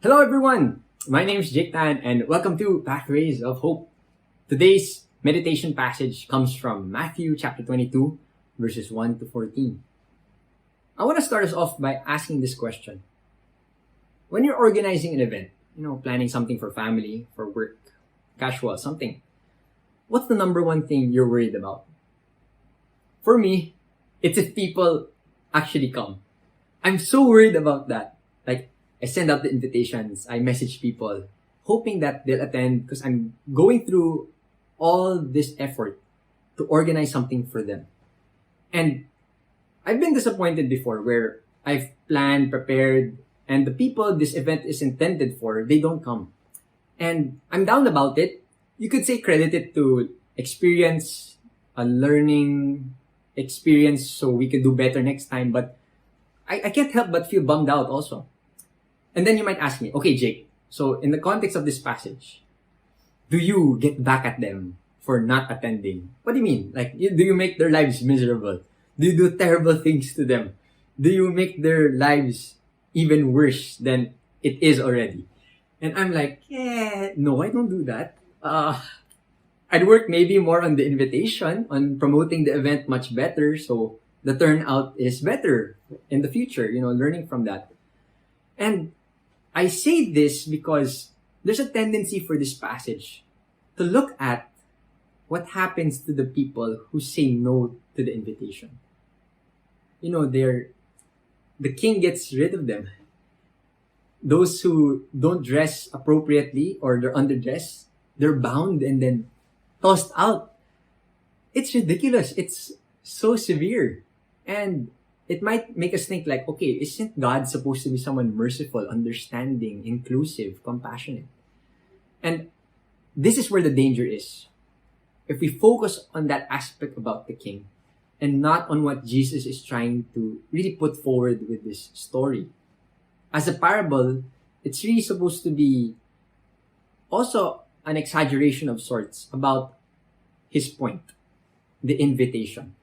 Hello everyone! My name is Jake Tan and welcome to Pathways of Hope. Today's meditation passage comes from Matthew chapter 22 verses 1 to 14. I want to start us off by asking this question. When you're organizing an event, planning something for family, for work, casual, something, what's the number one thing you're worried about? For me, it's if people actually come. I'm so worried about that. I send out the invitations, I message people, hoping that they'll attend because I'm going through all this effort to organize something for them. And I've been disappointed before where I've planned, prepared, and the people this event is intended for, they don't come. And I'm down about it. You could say credit it to experience, a learning experience so we could do better next time. But I can't help but feel bummed out also. And then you might ask me, okay, Jake, so in the context of this passage, do you get back at them for not attending? What do you mean? Do you make their lives miserable? Do you do terrible things to them? Do you make their lives even worse than it is already? And I'm like, no, I don't do that. I'd work maybe more on the invitation, on promoting the event much better so the turnout is better in the future, learning from that. And I say this because there's a tendency for this passage to look at what happens to the people who say no to the invitation. The king gets rid of them. Those who don't dress appropriately or they're underdressed, they're bound and then tossed out. It's ridiculous. It's so severe. And it might make us think okay, isn't God supposed to be someone merciful, understanding, inclusive, compassionate? And this is where the danger is. If we focus on that aspect about the king and not on what Jesus is trying to really put forward with this story. As a parable, it's really supposed to be also an exaggeration of sorts about his point, the invitation.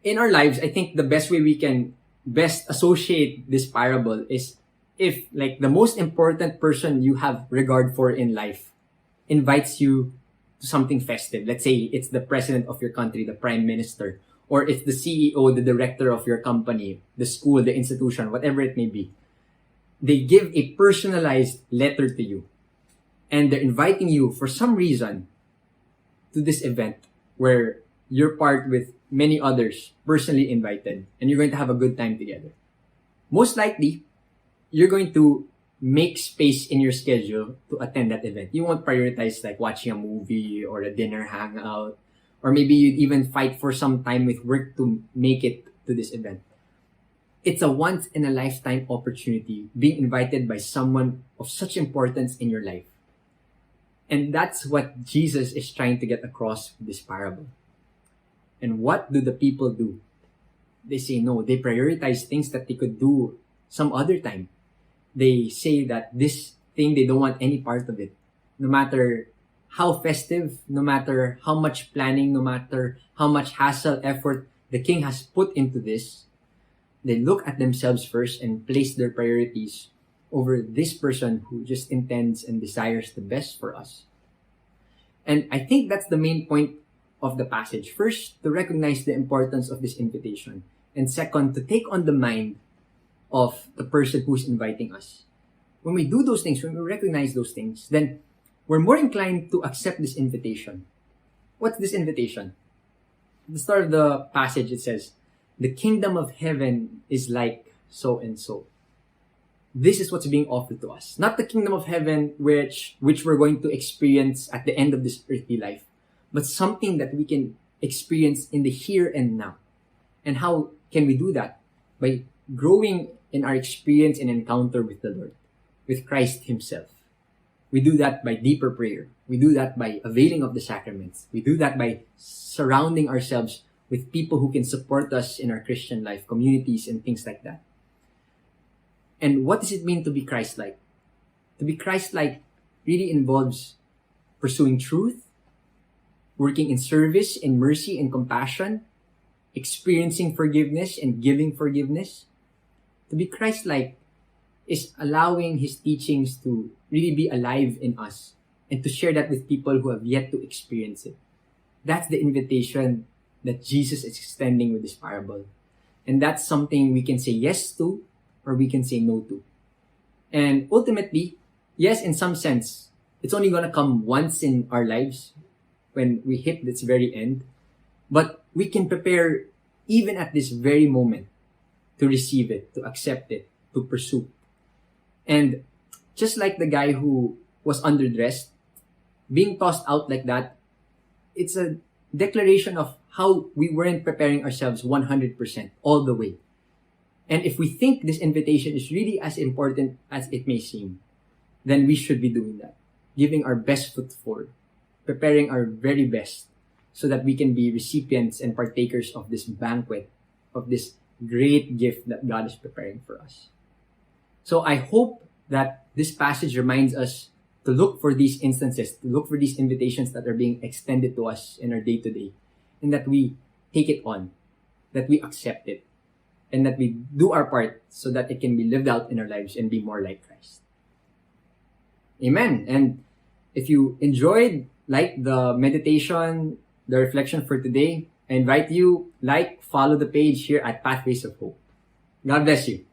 In our lives, I think the best way we can best associate this parable is if the most important person you have regard for in life invites you to something festive. Let's say it's the president of your country, the prime minister, or it's the CEO, the director of your company, the school, the institution, whatever it may be. They give a personalized letter to you and they're inviting you for some reason to this event where you're part with many others personally invited and you're going to have a good time together. Most likely, you're going to make space in your schedule to attend that event. You won't prioritize watching a movie or a dinner hangout, or maybe you'd even fight for some time with work to make it to this event. It's a once in a lifetime opportunity being invited by someone of such importance in your life. And that's what Jesus is trying to get across with this parable. And what do the people do? They say no. They prioritize things that they could do some other time. They say that this thing, they don't want any part of it. No matter how festive, no matter how much planning, no matter how much hassle, effort the king has put into this, they look at themselves first and place their priorities over this person who just intends and desires the best for us. And I think that's the main point of the passage. First, to recognize the importance of this invitation. And second, to take on the mind of the person who's inviting us. When we do those things, when we recognize those things, then we're more inclined to accept this invitation. What's this invitation? At the start of the passage, it says, the kingdom of heaven is like so and so. This is what's being offered to us. Not the kingdom of heaven which we're going to experience at the end of this earthly life, but something that we can experience in the here and now. And how can we do that? By growing in our experience and encounter with the Lord, with Christ himself. We do that by deeper prayer. We do that by availing of the sacraments. We do that by surrounding ourselves with people who can support us in our Christian life, communities and things like that. And what does it mean to be Christ-like? To be Christ-like really involves pursuing truth, working in service, in mercy and compassion, experiencing forgiveness and giving forgiveness. To be Christ-like is allowing his teachings to really be alive in us and to share that with people who have yet to experience it. That's the invitation that Jesus is extending with this parable. And that's something we can say yes to or we can say no to. And ultimately, yes, in some sense, it's only going to come once in our lives when we hit this very end. But we can prepare even at this very moment to receive it, to accept it, to pursue. And just like the guy who was underdressed, being tossed out like that, it's a declaration of how we weren't preparing ourselves 100% all the way. And if we think this invitation is really as important as it may seem, then we should be doing that. Giving our best foot forward. Preparing our very best so that we can be recipients and partakers of this banquet, of this great gift that God is preparing for us. So I hope that this passage reminds us to look for these instances, to look for these invitations that are being extended to us in our day-to-day, and that we take it on, that we accept it, and that we do our part so that it can be lived out in our lives and be more like Christ. Amen. And if you enjoyed the meditation, the reflection for today, I invite you follow the page here at Pathways of Hope. God bless you.